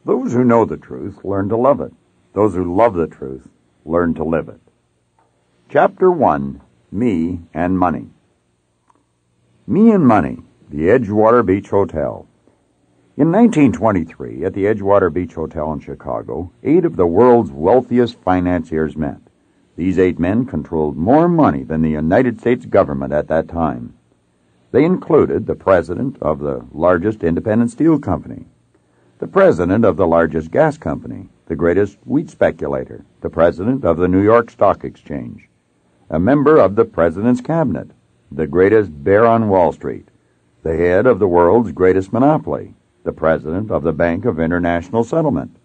Those who know the truth learn to love it. Those who love the truth learn to live it. Chapter 1, Me and Money. Me and Money, the Edgewater Beach Hotel. In 1923, at the Edgewater Beach Hotel in Chicago, 8 of the world's wealthiest financiers met. These 8 men controlled more money than the United States government at that time. They included the president of the largest independent steel company, the president of the largest gas company, the greatest wheat speculator, the president of the New York Stock Exchange, a member of the president's cabinet, the greatest bear on Wall Street, the head of the world's greatest monopoly, the president of the Bank of International Settlement.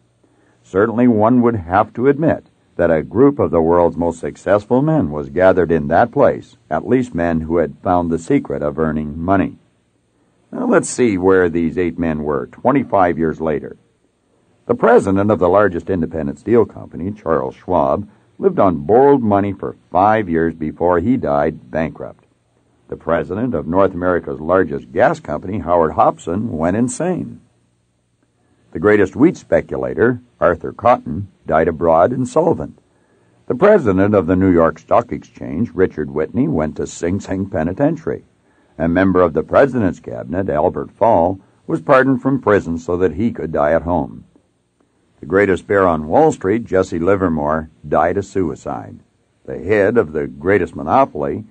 Certainly one would have to admit that a group of the world's most successful men was gathered in that place, at least men who had found the secret of earning money. Now let's see where these 8 men were 25 years later. The president of the largest independent steel company, Charles Schwab, lived on borrowed money for 5 years before he died bankrupt. The president of North America's largest gas company, Howard Hopson, went insane. The greatest wheat speculator, Arthur Cotton, died abroad insolvent. The president of the New York Stock Exchange, Richard Whitney, went to Sing Sing Penitentiary. A member of the president's cabinet, Albert Fall, was pardoned from prison so that he could die at home. The greatest bear on Wall Street, Jesse Livermore, died a suicide. The head of the greatest monopoly,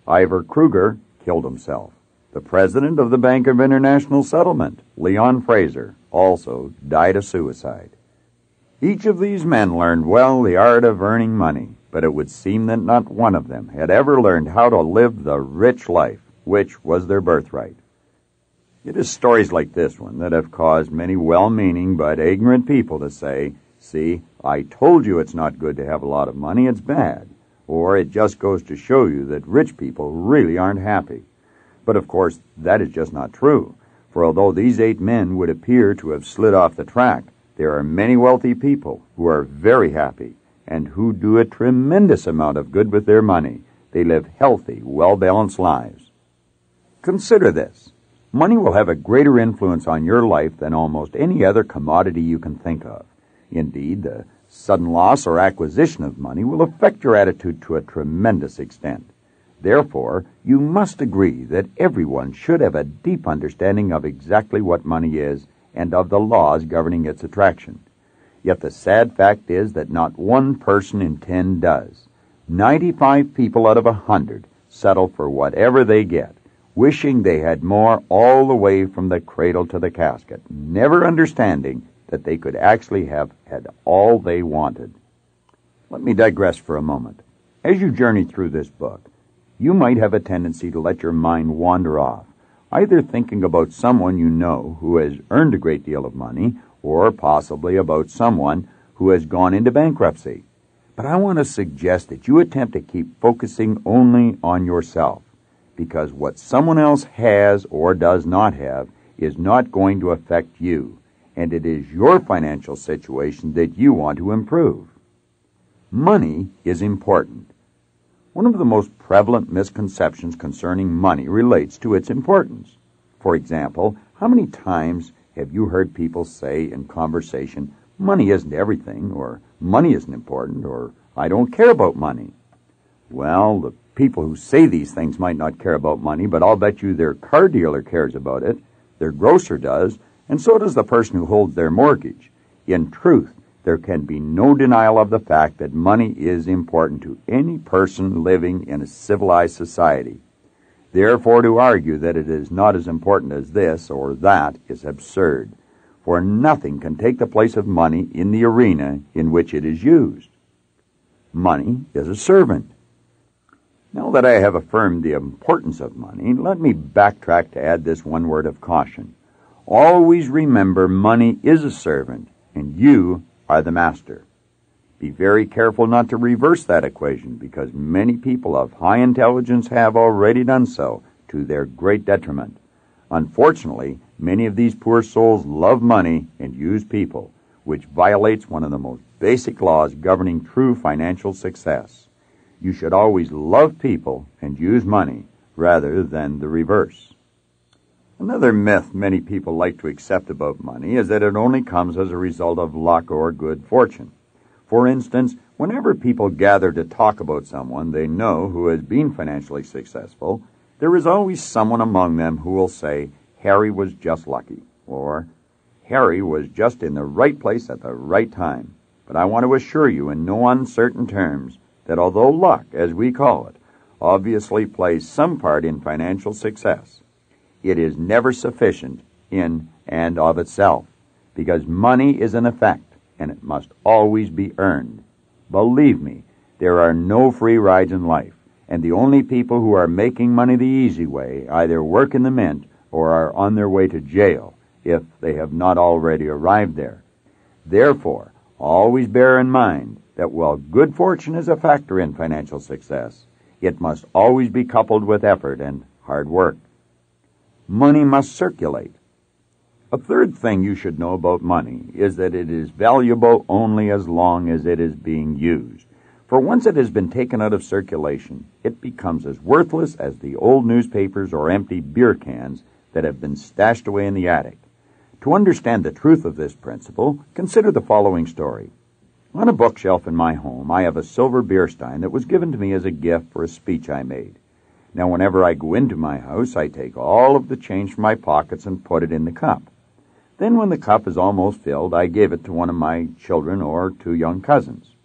Ivor Kruger, killed himself. The president of the Bank of International Settlement, Leon Fraser, also died a suicide. Each of these men learned well the art of earning money, but it would seem that not one of them had ever learned how to live the rich life, which was their birthright. It is stories like this one that have caused many well-meaning but ignorant people to say, "See, I told you it's not good to have a lot of money, it's bad." Or it just goes to show you that rich people really aren't happy. But of course, that is just not true. For although these 8 men would appear to have slid off the track, there are many wealthy people who are very happy and who do a tremendous amount of good with their money. They live healthy, well-balanced lives. Consider this. Money will have a greater influence on your life than almost any other commodity you can think of. Indeed, the sudden loss or acquisition of money will affect your attitude to a tremendous extent. Therefore, you must agree that everyone should have a deep understanding of exactly what money is and of the laws governing its attraction. Yet the sad fact is that not one person in 10 does. 95 people out of 100 settle for whatever they get, wishing they had more all the way from the cradle to the casket, never understanding that they could actually have had all they wanted. Let me digress for a moment. As you journey through this book, you might have a tendency to let your mind wander off, either thinking about someone you know who has earned a great deal of money, or possibly about someone who has gone into bankruptcy. But I want to suggest that you attempt to keep focusing only on yourself, because what someone else has or does not have is not going to affect you, and it is your financial situation that you want to improve. Money is important. One of the most prevalent misconceptions concerning money relates to its importance. For example, how many times have you heard people say in conversation, "Money isn't everything," or "Money isn't important," or "I don't care about money"? Well, the people who say these things might not care about money, but I'll bet you their car dealer cares about it, their grocer does, and so does the person who holds their mortgage. In truth, there can be no denial of the fact that money is important to any person living in a civilized society. Therefore, to argue that it is not as important as this or that is absurd, for nothing can take the place of money in the arena in which it is used. Money is a servant. Now that I have affirmed the importance of money, let me backtrack to add this one word of caution. Always remember money is a servant, and you are the master. Be very careful not to reverse that equation, because many people of high intelligence have already done so, to their great detriment. Unfortunately, many of these poor souls love money and use people, which violates one of the most basic laws governing true financial success. You should always love people and use money, rather than the reverse. Another myth many people like to accept about money is that it only comes as a result of luck or good fortune. For instance, whenever people gather to talk about someone they know who has been financially successful, there is always someone among them who will say, Harry was just lucky, or Harry was just in the right place at the right time. But I want to assure you in no uncertain terms that although luck, as we call it, obviously plays some part in financial success, it is never sufficient in and of itself, because money is an effect, and it must always be earned. Believe me, there are no free rides in life, and the only people who are making money the easy way either work in the mint or are on their way to jail, if they have not already arrived there. Therefore, always bear in mind that while good fortune is a factor in financial success, it must always be coupled with effort and hard work. Money must circulate. A third thing you should know about money is that it is valuable only as long as it is being used. For once it has been taken out of circulation, it becomes as worthless as the old newspapers or empty beer cans that have been stashed away in the attic. To understand the truth of this principle, consider the following story. On a bookshelf in my home, I have a silver beer stein that was given to me as a gift for a speech I made. Now, whenever I go into my house, I take all of the change from my pockets and put it in the cup. Then when the cup is almost filled, I give it to one of my children or two young cousins.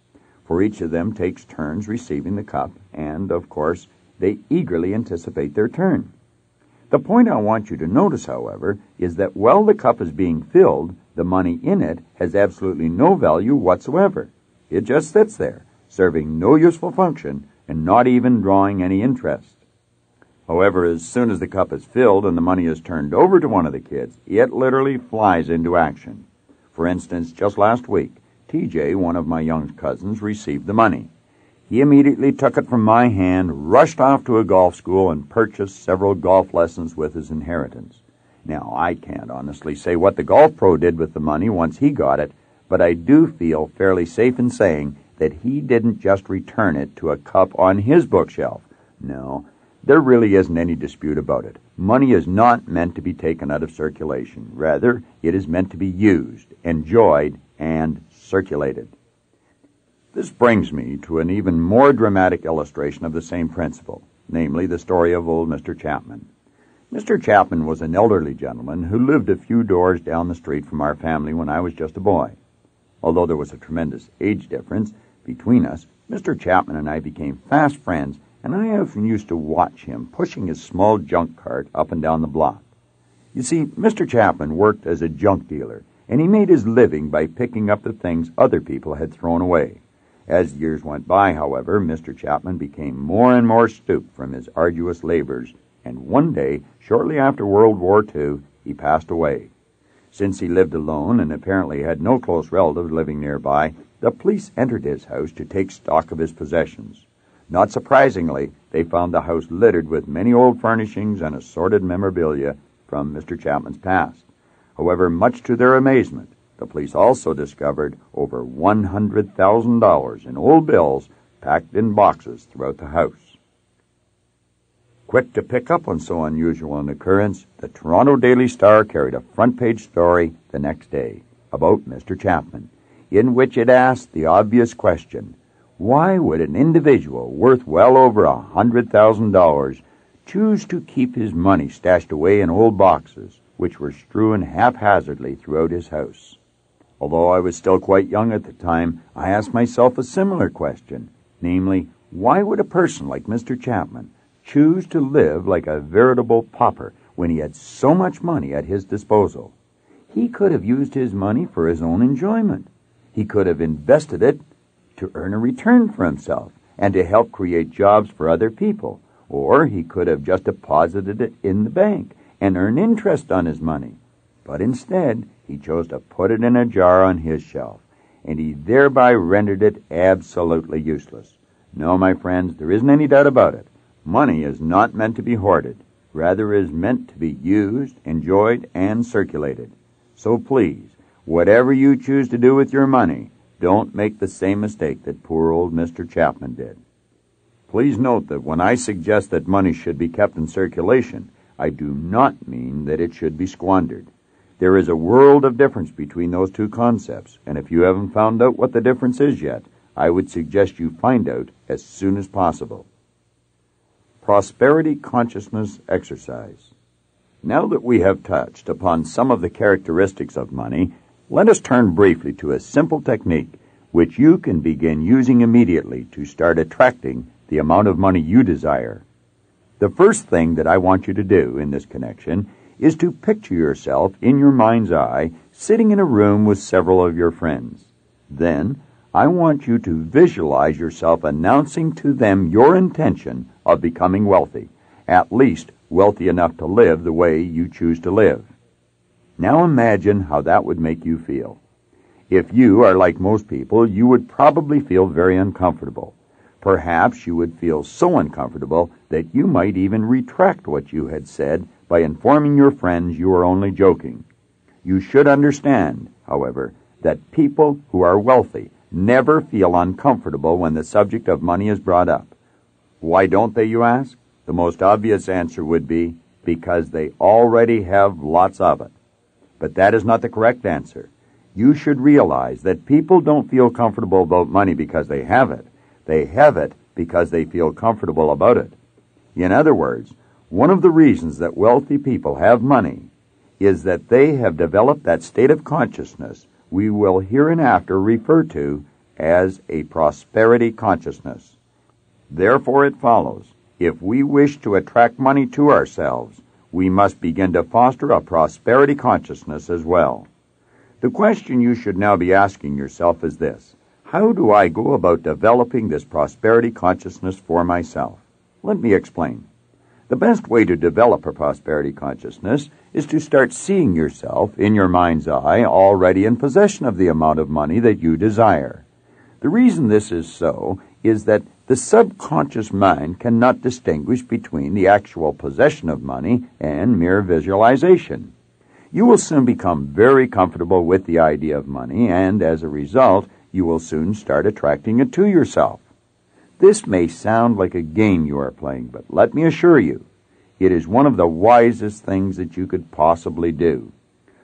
For each of them takes turns receiving the cup, and, of course, they eagerly anticipate their turn. The point I want you to notice, however, is that while the cup is being filled, the money in it has absolutely no value whatsoever. It just sits there, serving no useful function and not even drawing any interest. However, as soon as the cup is filled and the money is turned over to one of the kids, it literally flies into action. For instance, just last week, TJ, one of my young cousins, received the money. He immediately took it from my hand, rushed off to a golf school, and purchased several golf lessons with his inheritance. Now, I can't honestly say what the golf pro did with the money once he got it, but I do feel fairly safe in saying that he didn't just return it to a cup on his bookshelf. No, there really isn't any dispute about it. Money is not meant to be taken out of circulation. Rather, it is meant to be used, enjoyed, and circulated. This brings me to an even more dramatic illustration of the same principle, namely the story of old Mr. Chapman. Mr. Chapman was an elderly gentleman who lived a few doors down the street from our family when I was just a boy. Although there was a tremendous age difference between us, Mr. Chapman and I became fast friends, and I often used to watch him pushing his small junk cart up and down the block. You see, Mr. Chapman worked as a junk dealer, and he made his living by picking up the things other people had thrown away. As years went by, however, Mr. Chapman became more and more stooped from his arduous labors, and one day, shortly after World War II, he passed away. Since he lived alone and apparently had no close relatives living nearby, the police entered his house to take stock of his possessions. Not surprisingly, they found the house littered with many old furnishings and assorted memorabilia from Mr. Chapman's past. However, much to their amazement, the police also discovered over $100,000 in old bills packed in boxes throughout the house. Quick to pick up on so unusual an occurrence, the Toronto Daily Star carried a front-page story the next day about Mr. Chapman, in which it asked the obvious question, why would an individual worth well over $100,000 choose to keep his money stashed away in old boxes, which were strewn haphazardly throughout his house? Although I was still quite young at the time, I asked myself a similar question, namely, why would a person like Mr. Chapman choose to live like a veritable pauper when he had so much money at his disposal? He could have used his money for his own enjoyment. He could have invested it to earn a return for himself and to help create jobs for other people, or he could have just deposited it in the bank and earned interest on his money. But instead, he chose to put it in a jar on his shelf, and he thereby rendered it absolutely useless. No, my friends, there isn't any doubt about it. Money is not meant to be hoarded. Rather, it is meant to be used, enjoyed, and circulated. So please, whatever you choose to do with your money, don't make the same mistake that poor old Mr. Chapman did. Please note that when I suggest that money should be kept in circulation, I do not mean that it should be squandered. There is a world of difference between those two concepts, and if you haven't found out what the difference is yet, I would suggest you find out as soon as possible. Prosperity Consciousness Exercise. Now that we have touched upon some of the characteristics of money, let us turn briefly to a simple technique which you can begin using immediately to start attracting the amount of money you desire. The first thing that I want you to do in this connection is to picture yourself in your mind's eye sitting in a room with several of your friends. Then, I want you to visualize yourself announcing to them your intention of becoming wealthy, at least wealthy enough to live the way you choose to live. Now imagine how that would make you feel. If you are like most people, you would probably feel very uncomfortable. Perhaps you would feel so uncomfortable that you might even retract what you had said by informing your friends you were only joking. You should understand, however, that people who are wealthy never feel uncomfortable when the subject of money is brought up. Why don't they, you ask? The most obvious answer would be because they already have lots of it. But that is not the correct answer. You should realize that people don't feel comfortable about money because they have it. They have it because they feel comfortable about it. In other words, one of the reasons that wealthy people have money is that they have developed that state of consciousness we will hereinafter refer to as a prosperity consciousness. Therefore it follows, if we wish to attract money to ourselves, we must begin to foster a prosperity consciousness as well. The question you should now be asking yourself is this: how do I go about developing this prosperity consciousness for myself? Let me explain. The best way to develop a prosperity consciousness is to start seeing yourself in your mind's eye already in possession of the amount of money that you desire. The reason this is so is that the subconscious mind cannot distinguish between the actual possession of money and mere visualization. You will soon become very comfortable with the idea of money, and as a result, you will soon start attracting it to yourself. This may sound like a game you are playing, but let me assure you, it is one of the wisest things that you could possibly do.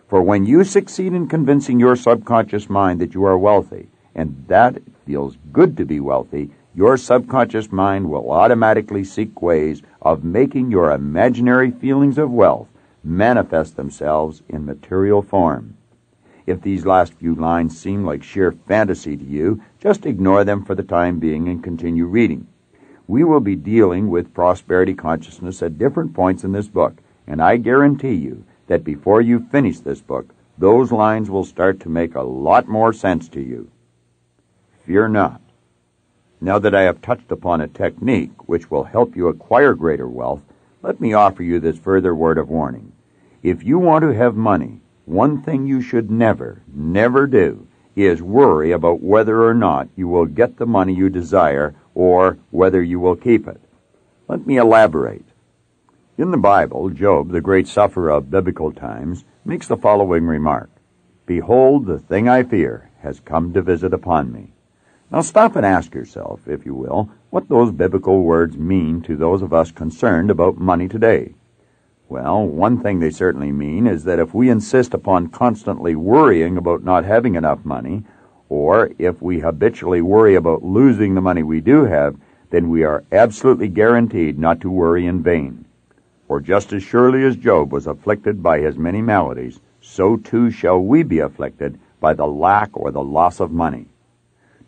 For when you succeed in convincing your subconscious mind that you are wealthy, and that it feels good to be wealthy, your subconscious mind will automatically seek ways of making your imaginary feelings of wealth manifest themselves in material form. If these last few lines seem like sheer fantasy to you, just ignore them for the time being and continue reading. We will be dealing with prosperity consciousness at different points in this book, and I guarantee you that before you finish this book, those lines will start to make a lot more sense to you. Fear not. Now that I have touched upon a technique which will help you acquire greater wealth, let me offer you this further word of warning. If you want to have money, one thing you should never do is worry about whether or not you will get the money you desire or whether you will keep it. Let me elaborate. In the Bible, Job, the great sufferer of biblical times, makes the following remark: "Behold, the thing I fear has come to visit upon me." Now stop and ask yourself, if you will, what those biblical words mean to those of us concerned about money today. Well, one thing they certainly mean is that if we insist upon constantly worrying about not having enough money, or if we habitually worry about losing the money we do have, then we are absolutely guaranteed not to worry in vain. For just as surely as Job was afflicted by his many maladies, so too shall we be afflicted by the lack or the loss of money.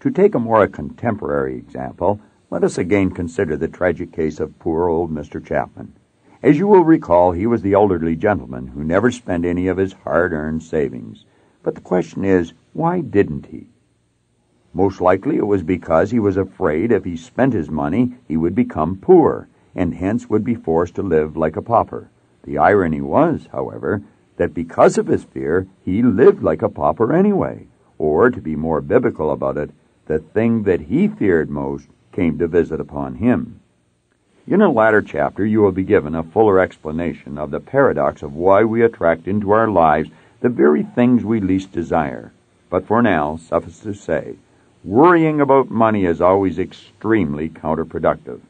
To take a more contemporary example, let us again consider the tragic case of poor old Mr. Chapman. As you will recall, he was the elderly gentleman who never spent any of his hard-earned savings. But the question is, why didn't he? Most likely it was because he was afraid if he spent his money, he would become poor, and hence would be forced to live like a pauper. The irony was, however, that because of his fear, he lived like a pauper anyway. Or, to be more biblical about it, the thing that he feared most came to visit upon him. In a latter chapter, you will be given a fuller explanation of the paradox of why we attract into our lives the very things we least desire. But for now, suffice to say, worrying about money is always extremely counterproductive.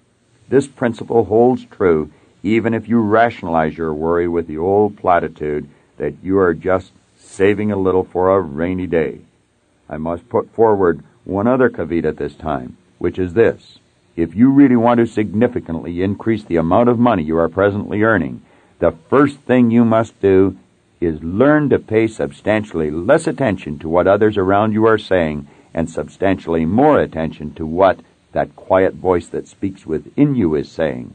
This principle holds true even if you rationalize your worry with the old platitude that you are just saving a little for a rainy day. I must put forward one other caveat at this time, which is this. If you really want to significantly increase the amount of money you are presently earning, the first thing you must do is learn to pay substantially less attention to what others around you are saying and substantially more attention to what that quiet voice that speaks within you is saying.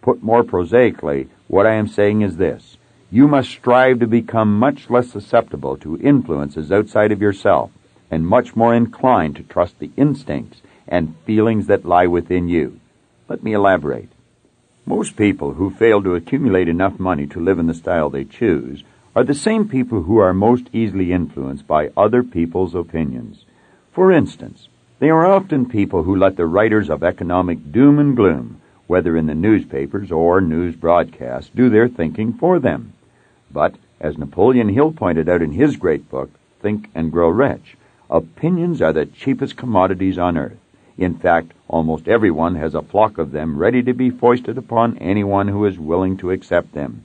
Put more prosaically, what I am saying is this. You must strive to become much less susceptible to influences outside of yourself and much more inclined to trust the instincts and feelings that lie within you. Let me elaborate. Most people who fail to accumulate enough money to live in the style they choose are the same people who are most easily influenced by other people's opinions. For instance, they are often people who let the writers of economic doom and gloom, whether in the newspapers or news broadcasts, do their thinking for them. But, as Napoleon Hill pointed out in his great book, Think and Grow Rich, opinions are the cheapest commodities on earth. In fact, almost everyone has a flock of them ready to be foisted upon anyone who is willing to accept them.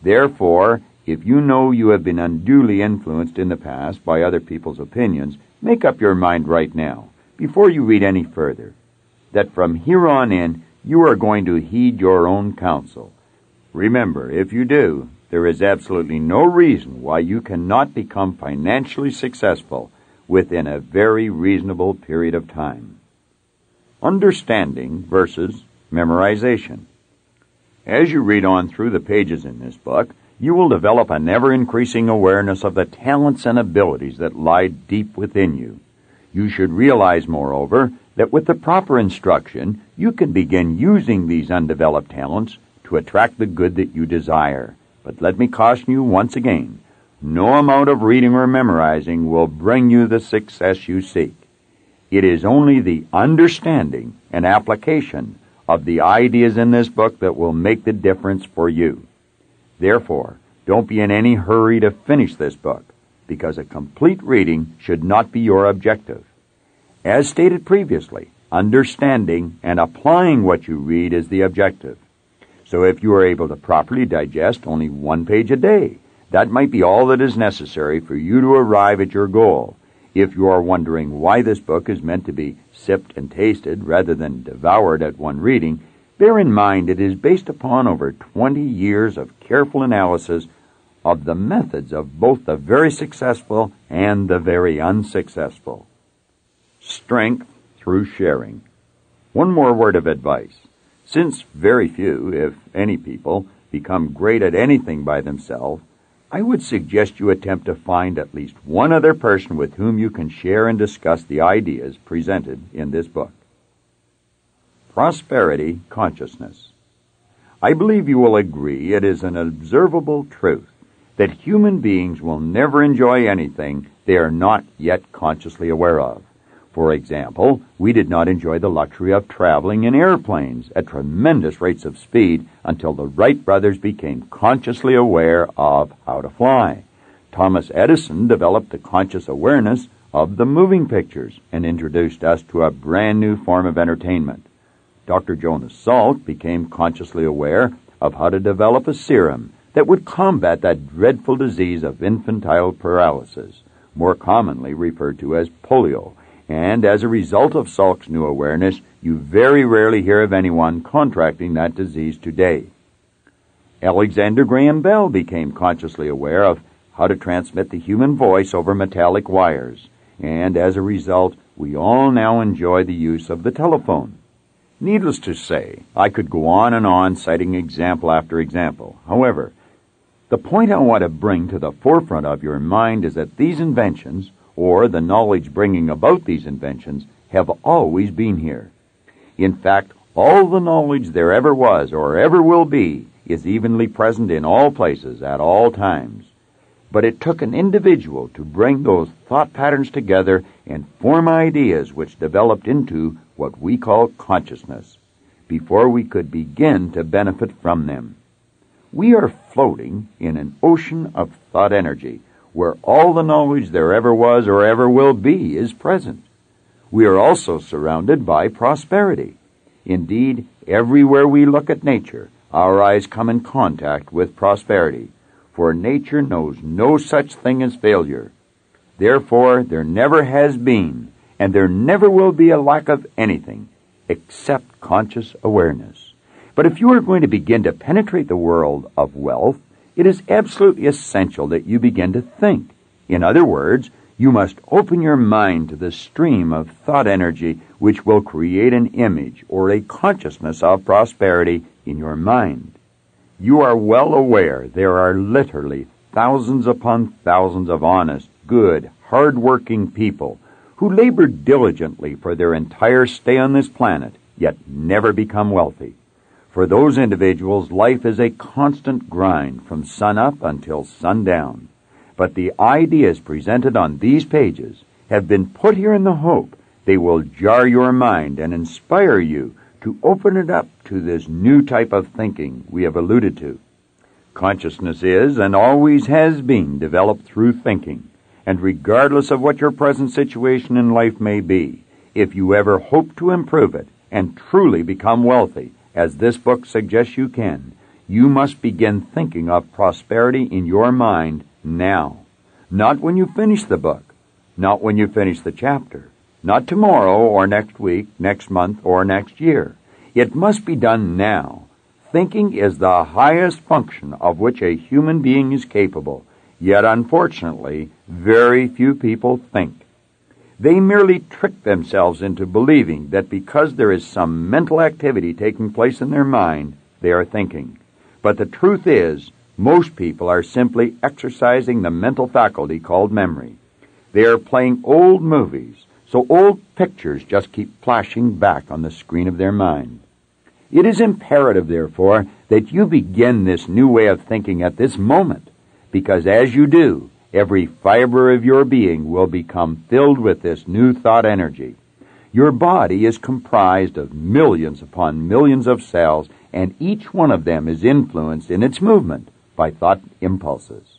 Therefore, if you know you have been unduly influenced in the past by other people's opinions, make up your mind right now, before you read any further, that from here on in, you are going to heed your own counsel. Remember, if you do, there is absolutely no reason why you cannot become financially successful within a very reasonable period of time. Understanding versus memorization. As you read on through the pages in this book, you will develop an ever-increasing awareness of the talents and abilities that lie deep within you. You should realize, moreover, that with the proper instruction, you can begin using these undeveloped talents to attract the good that you desire. But let me caution you once again, no amount of reading or memorizing will bring you the success you seek. It is only the understanding and application of the ideas in this book that will make the difference for you. Therefore, don't be in any hurry to finish this book, because a complete reading should not be your objective. As stated previously, understanding and applying what you read is the objective. So if you are able to properly digest only 1 page a day, that might be all that is necessary for you to arrive at your goal. If you are wondering why this book is meant to be sipped and tasted rather than devoured at one reading, bear in mind it is based upon over 20 years of careful analysis of the methods of both the very successful and the very unsuccessful. Strength through sharing. One more word of advice. Since very few, if any people, become great at anything by themselves, I would suggest you attempt to find at least one other person with whom you can share and discuss the ideas presented in this book. Prosperity consciousness. I believe you will agree it is an observable truth that human beings will never enjoy anything they are not yet consciously aware of. For example, we did not enjoy the luxury of traveling in airplanes at tremendous rates of speed until the Wright brothers became consciously aware of how to fly. Thomas Edison developed the conscious awareness of the moving pictures and introduced us to a brand new form of entertainment. Dr. Jonas Salk became consciously aware of how to develop a serum that would combat that dreadful disease of infantile paralysis, more commonly referred to as polio. And as a result of Salk's new awareness, you very rarely hear of anyone contracting that disease today. Alexander Graham Bell became consciously aware of how to transmit the human voice over metallic wires, and as a result, we all now enjoy the use of the telephone. Needless to say, I could go on and on citing example after example. However, the point I want to bring to the forefront of your mind is that these inventions, or the knowledge bringing about these inventions, have always been here. In fact, all the knowledge there ever was or ever will be is evenly present in all places at all times. But it took an individual to bring those thought patterns together and form ideas which developed into what we call consciousness, before we could begin to benefit from them. We are floating in an ocean of thought energy, where all the knowledge there ever was or ever will be is present. We are also surrounded by prosperity. Indeed, everywhere we look at nature, our eyes come in contact with prosperity, for nature knows no such thing as failure. Therefore, there never has been, and there never will be a lack of anything, except conscious awareness. But if you are going to begin to penetrate the world of wealth, it is absolutely essential that you begin to think. In other words, you must open your mind to the stream of thought energy which will create an image or a consciousness of prosperity in your mind. You are well aware there are literally thousands upon thousands of honest, good, hard-working people who labor diligently for their entire stay on this planet, yet never become wealthy. For those individuals, life is a constant grind from sun up until sundown. But the ideas presented on these pages have been put here in the hope they will jar your mind and inspire you to open it up to this new type of thinking we have alluded to. Consciousness is and always has been developed through thinking, and regardless of what your present situation in life may be, if you ever hope to improve it and truly become wealthy, as this book suggests you can, you must begin thinking of prosperity in your mind now. Not when you finish the book, not when you finish the chapter, not tomorrow or next week, next month, or next year. It must be done now. Thinking is the highest function of which a human being is capable, yet unfortunately, very few people think. They merely trick themselves into believing that because there is some mental activity taking place in their mind, they are thinking. But the truth is, most people are simply exercising the mental faculty called memory. They are playing old movies, so old pictures just keep flashing back on the screen of their mind. It is imperative, therefore, that you begin this new way of thinking at this moment, because as you do, every fiber of your being will become filled with this new thought energy. Your body is comprised of millions upon millions of cells, and each one of them is influenced in its movement by thought impulses.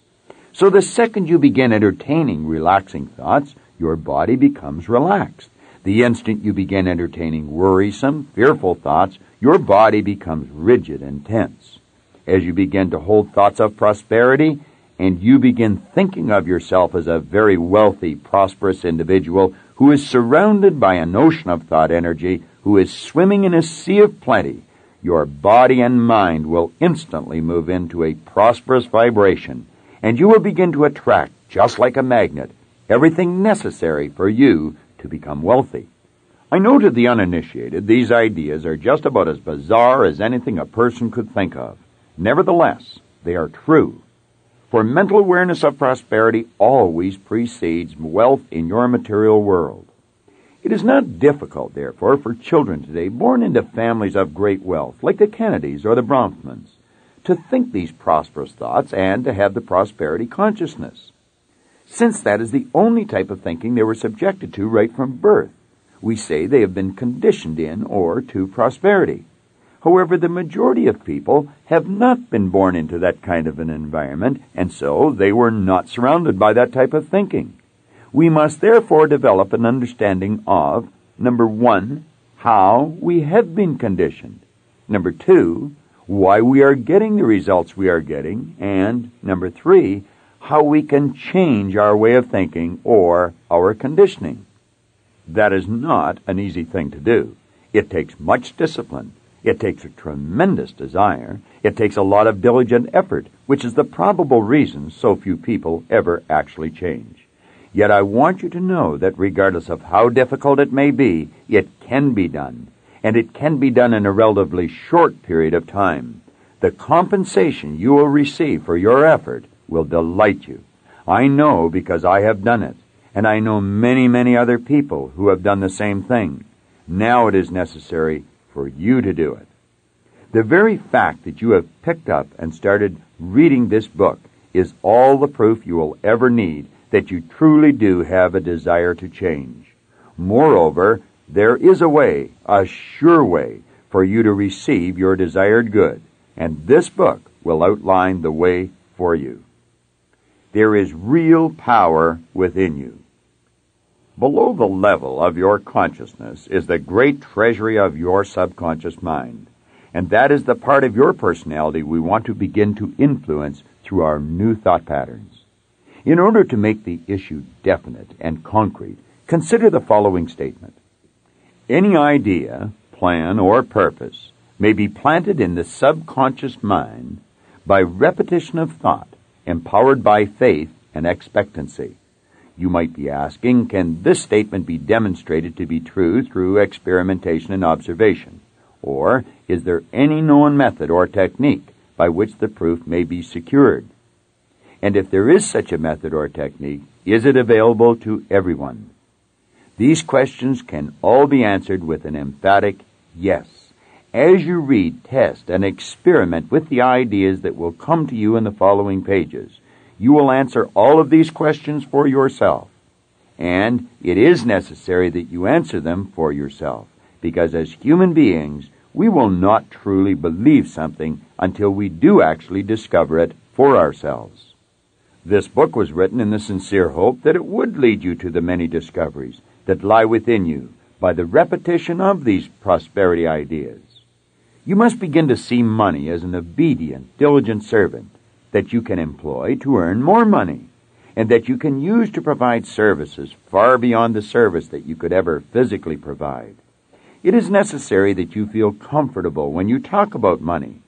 So the second you begin entertaining relaxing thoughts, your body becomes relaxed. The instant you begin entertaining worrisome, fearful thoughts, your body becomes rigid and tense. As you begin to hold thoughts of prosperity, and you begin thinking of yourself as a very wealthy, prosperous individual who is surrounded by an ocean of thought energy, who is swimming in a sea of plenty, your body and mind will instantly move into a prosperous vibration, and you will begin to attract, just like a magnet, everything necessary for you to become wealthy. I know to the uninitiated, these ideas are just about as bizarre as anything a person could think of. Nevertheless, they are true. For mental awareness of prosperity always precedes wealth in your material world. It is not difficult, therefore, for children today born into families of great wealth, like the Kennedys or the Bronfmans, to think these prosperous thoughts and to have the prosperity consciousness, since that is the only type of thinking they were subjected to right from birth. We say they have been conditioned in or to prosperity. However, the majority of people have not been born into that kind of an environment, and so they were not surrounded by that type of thinking. We must therefore develop an understanding of, number 1, how we have been conditioned, number 2, why we are getting the results we are getting, and number 3, how we can change our way of thinking or our conditioning. That is not an easy thing to do. It takes much discipline. It takes a tremendous desire. It takes a lot of diligent effort, which is the probable reason so few people ever actually change. Yet I want you to know that regardless of how difficult it may be, it can be done, and it can be done in a relatively short period of time. The compensation you will receive for your effort will delight you. I know because I have done it, and I know many, many other people who have done the same thing. Now it is necessary for you to do it. The very fact that you have picked up and started reading this book is all the proof you will ever need that you truly do have a desire to change. Moreover, there is a way, a sure way, for you to receive your desired good, and this book will outline the way for you. There is real power within you. Below the level of your consciousness is the great treasury of your subconscious mind. And that is the part of your personality we want to begin to influence through our new thought patterns. In order to make the issue definite and concrete, consider the following statement. Any idea, plan, or purpose may be planted in the subconscious mind by repetition of thought, empowered by faith and expectancy. You might be asking, can this statement be demonstrated to be true through experimentation and observation? Or is there any known method or technique by which the proof may be secured? And if there is such a method or technique, is it available to everyone? These questions can all be answered with an emphatic yes. As you read, test, and experiment with the ideas that will come to you in the following pages, you will answer all of these questions for yourself. And it is necessary that you answer them for yourself, because as human beings, we will not truly believe something until we do actually discover it for ourselves. This book was written in the sincere hope that it would lead you to the many discoveries that lie within you by the repetition of these prosperity ideas. You must begin to see money as an obedient, diligent servant that you can employ to earn more money, and that you can use to provide services far beyond the service that you could ever physically provide. It is necessary that you feel comfortable when you talk about money,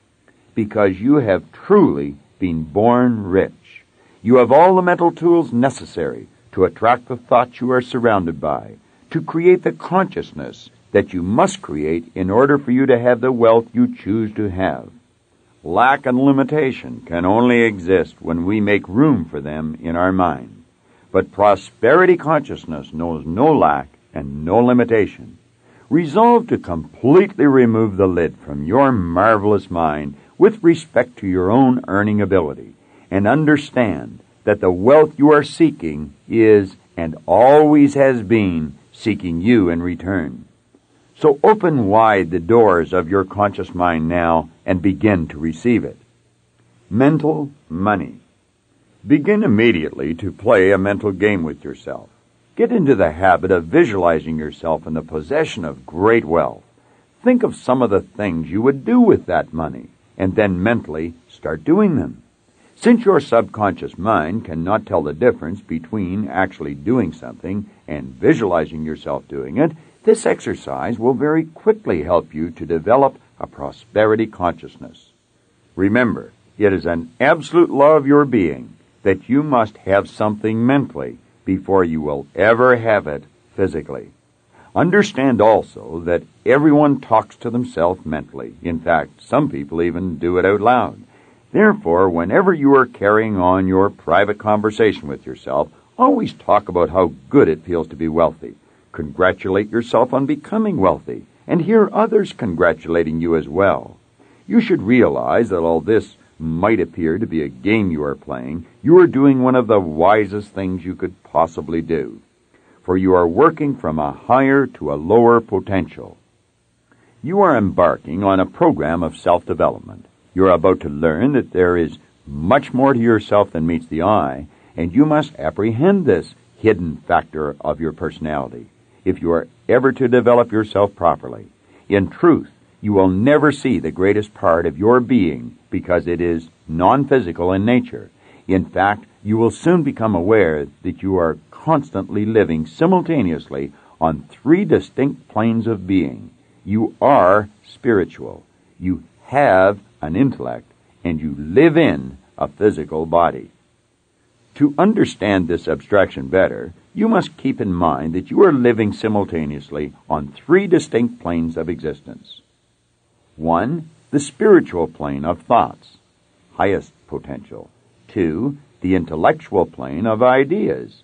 because you have truly been born rich. You have all the mental tools necessary to attract the thoughts you are surrounded by, to create the consciousness that you must create in order for you to have the wealth you choose to have. Lack and limitation can only exist when we make room for them in our mind. But prosperity consciousness knows no lack and no limitation. Resolve to completely remove the lid from your marvelous mind with respect to your own earning ability, and understand that the wealth you are seeking is, and always has been, seeking you in return. So open wide the doors of your conscious mind now and begin to receive it. Mental money. Begin immediately to play a mental game with yourself. Get into the habit of visualizing yourself in the possession of great wealth. Think of some of the things you would do with that money, and then mentally start doing them. Since your subconscious mind cannot tell the difference between actually doing something and visualizing yourself doing it, this exercise will very quickly help you to develop a prosperity consciousness. Remember, it is an absolute law of your being that you must have something mentally before you will ever have it physically. Understand also that everyone talks to themselves mentally. In fact, some people even do it out loud. Therefore, whenever you are carrying on your private conversation with yourself, always talk about how good it feels to be wealthy. Congratulate yourself on becoming wealthy, and hear others congratulating you as well. You should realize that all this might appear to be a game you are playing. You are doing one of the wisest things you could possibly do, for you are working from a higher to a lower potential. You are embarking on a program of self-development. You are about to learn that there is much more to yourself than meets the eye, and you must apprehend this hidden factor of your personality if you are ever to develop yourself properly. In truth, you will never see the greatest part of your being because it is non-physical in nature. In fact, you will soon become aware that you are constantly living simultaneously on three distinct planes of being. You are spiritual, you have an intellect, and you live in a physical body. To understand this abstraction better, you must keep in mind that you are living simultaneously on three distinct planes of existence. 1. The spiritual plane of thoughts, highest potential. 2. The intellectual plane of ideas,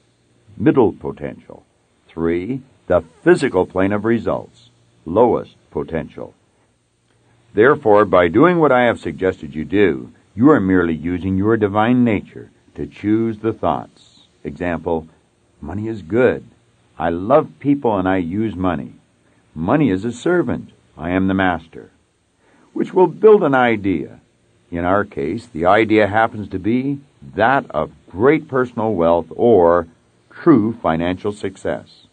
middle potential. 3. The physical plane of results, lowest potential. Therefore, by doing what I have suggested you do, you are merely using your divine nature to choose the thoughts. Example, money is good. I love people and I use money. Money is a servant. I am the master. Which will build an idea. In our case, the idea happens to be that of great personal wealth or true financial success.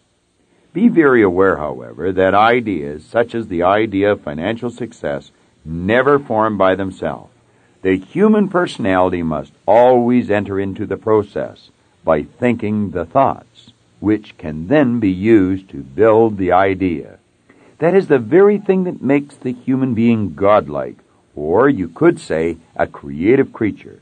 Be very aware, however, that ideas such as the idea of financial success never formed by themselves. The human personality must always enter into the process by thinking the thoughts, which can then be used to build the idea. That is the very thing that makes the human being godlike, or you could say a creative creature,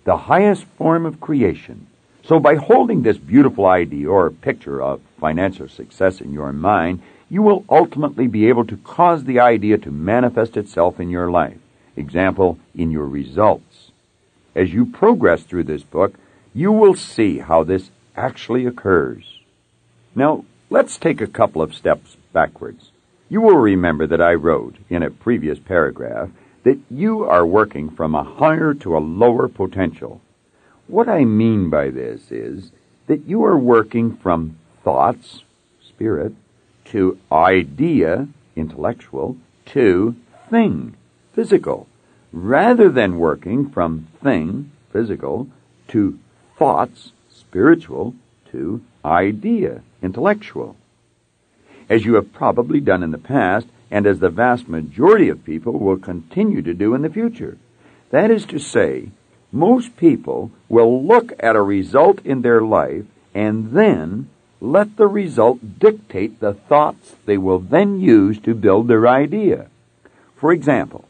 the highest form of creation. So by holding this beautiful idea or picture of financial success in your mind, you will ultimately be able to cause the idea to manifest itself in your life. Example, in your results. As you progress through this book, you will see how this actually occurs. Now, let's take a couple of steps backwards. You will remember that I wrote in a previous paragraph that you are working from a higher to a lower potential. What I mean by this is that you are working from thoughts, spirit, to idea, intellectual, to thing, physical, rather than working from thing, physical, to thoughts, spiritual, to idea, intellectual. As you have probably done in the past, and as the vast majority of people will continue to do in the future. That is to say, most people will look at a result in their life and then let the result dictate the thoughts they will then use to build their idea. For example,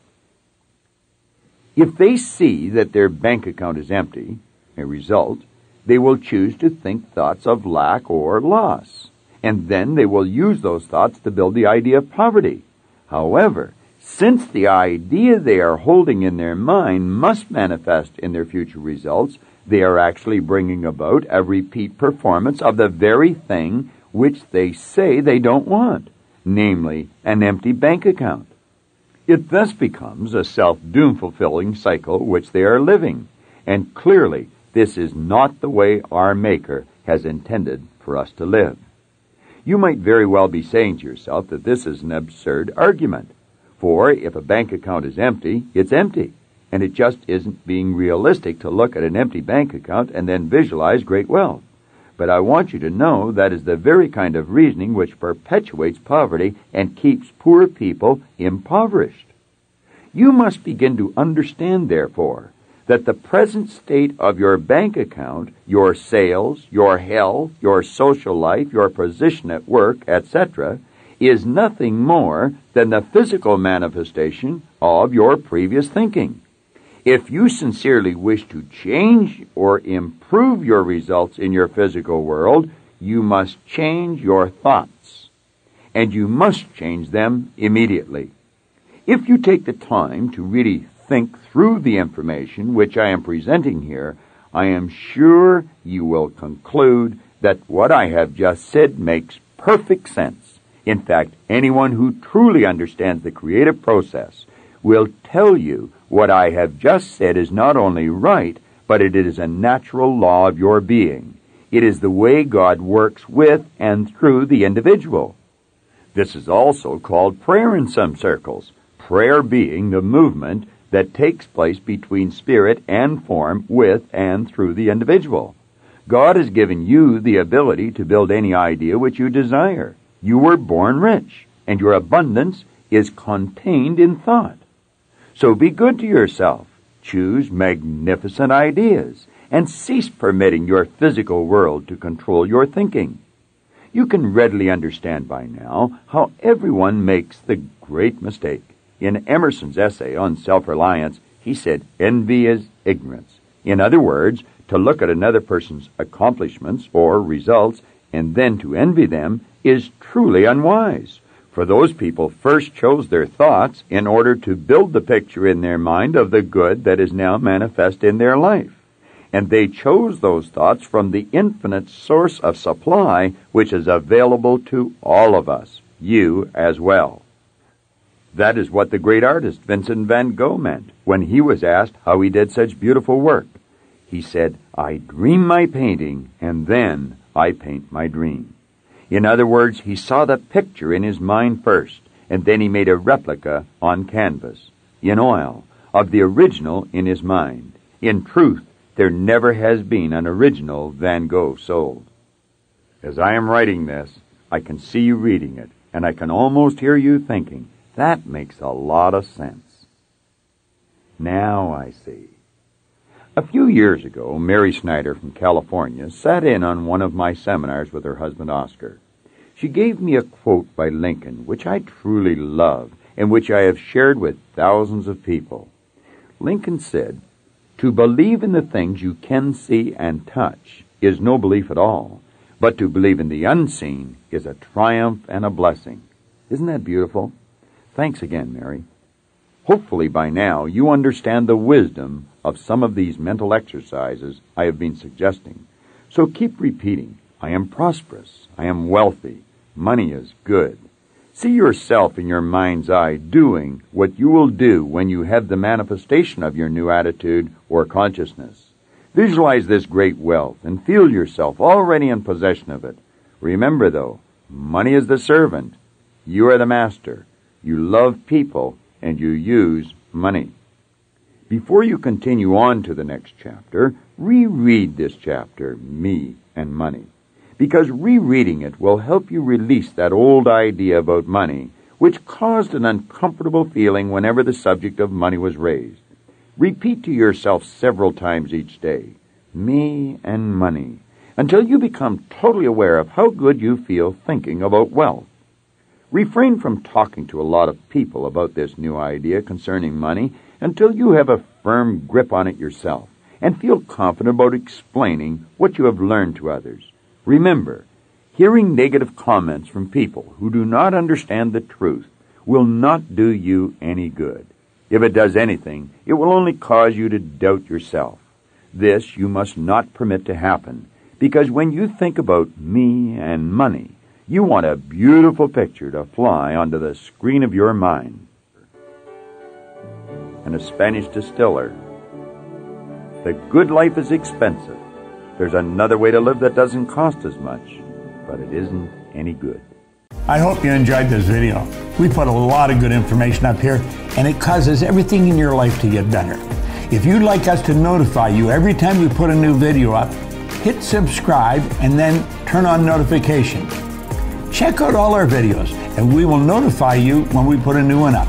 if they see that their bank account is empty, a result, they will choose to think thoughts of lack or loss, and then they will use those thoughts to build the idea of poverty. However, since the idea they are holding in their mind must manifest in their future results, they are actually bringing about a repeat performance of the very thing which they say they don't want, namely an empty bank account. It thus becomes a self-doom-fulfilling cycle which they are living, and clearly this is not the way our Maker has intended for us to live. You might very well be saying to yourself that this is an absurd argument, for if a bank account is empty, it's empty, and it just isn't being realistic to look at an empty bank account and then visualize great wealth. But I want you to know that is the very kind of reasoning which perpetuates poverty and keeps poor people impoverished. You must begin to understand, therefore, that the present state of your bank account, your sales, your health, your social life, your position at work, etc., is nothing more than the physical manifestation of your previous thinking. If you sincerely wish to change or improve your results in your physical world, you must change your thoughts, and you must change them immediately. If you take the time to really think through the information which I am presenting here, I am sure you will conclude that what I have just said makes perfect sense. In fact, anyone who truly understands the creative process will tell you what I have just said is not only right, but it is a natural law of your being. It is the way God works with and through the individual. This is also called prayer in some circles, prayer being the movement that takes place between spirit and form with and through the individual. God has given you the ability to build any idea which you desire. You were born rich, and your abundance is contained in thought. So be good to yourself. Choose magnificent ideas, and cease permitting your physical world to control your thinking. You can readily understand by now how everyone makes the great mistake. In Emerson's essay on self-reliance, he said, envy is ignorance. In other words, to look at another person's accomplishments or results and then to envy them is truly unwise. For those people first chose their thoughts in order to build the picture in their mind of the good that is now manifest in their life. And they chose those thoughts from the infinite source of supply which is available to all of us, you as well. That is what the great artist Vincent van Gogh meant when he was asked how he did such beautiful work. He said, I dream my painting, and then I paint my dream. In other words, he saw the picture in his mind first, and then he made a replica on canvas, in oil, of the original in his mind. In truth, there never has been an original Van Gogh sold. As I am writing this, I can see you reading it, and I can almost hear you thinking, that makes a lot of sense. Now I see. A few years ago, Mary Snyder from California sat in on one of my seminars with her husband Oscar. She gave me a quote by Lincoln, which I truly love and which I have shared with thousands of people. Lincoln said, "To believe in the things you can see and touch is no belief at all, but to believe in the unseen is a triumph and a blessing." Isn't that beautiful? Thanks again, Mary. Hopefully by now you understand the wisdom of some of these mental exercises I have been suggesting. So keep repeating, I am prosperous, I am wealthy, money is good. See yourself in your mind's eye doing what you will do when you have the manifestation of your new attitude or consciousness. Visualize this great wealth and feel yourself already in possession of it. Remember, though, money is the servant. You are the master. You love people and you use money. Before you continue on to the next chapter, reread this chapter, Me and Money, because rereading it will help you release that old idea about money, which caused an uncomfortable feeling whenever the subject of money was raised. Repeat to yourself several times each day, Me and Money, until you become totally aware of how good you feel thinking about wealth. Refrain from talking to a lot of people about this new idea concerning money until you have a firm grip on it yourself and feel confident about explaining what you have learned to others. Remember, hearing negative comments from people who do not understand the truth will not do you any good. If it does anything, it will only cause you to doubt yourself. This you must not permit to happen, because when you think about me and money, you want a beautiful picture to fly onto the screen of your mind. And a Spanish distiller, the good life is expensive. There's another way to live that doesn't cost as much, but it isn't any good. I hope you enjoyed this video. We put a lot of good information up here, and it causes everything in your life to get better. If you'd like us to notify you every time we put a new video up, hit subscribe and then turn on notifications. Check out all our videos, and we will notify you when we put a new one up.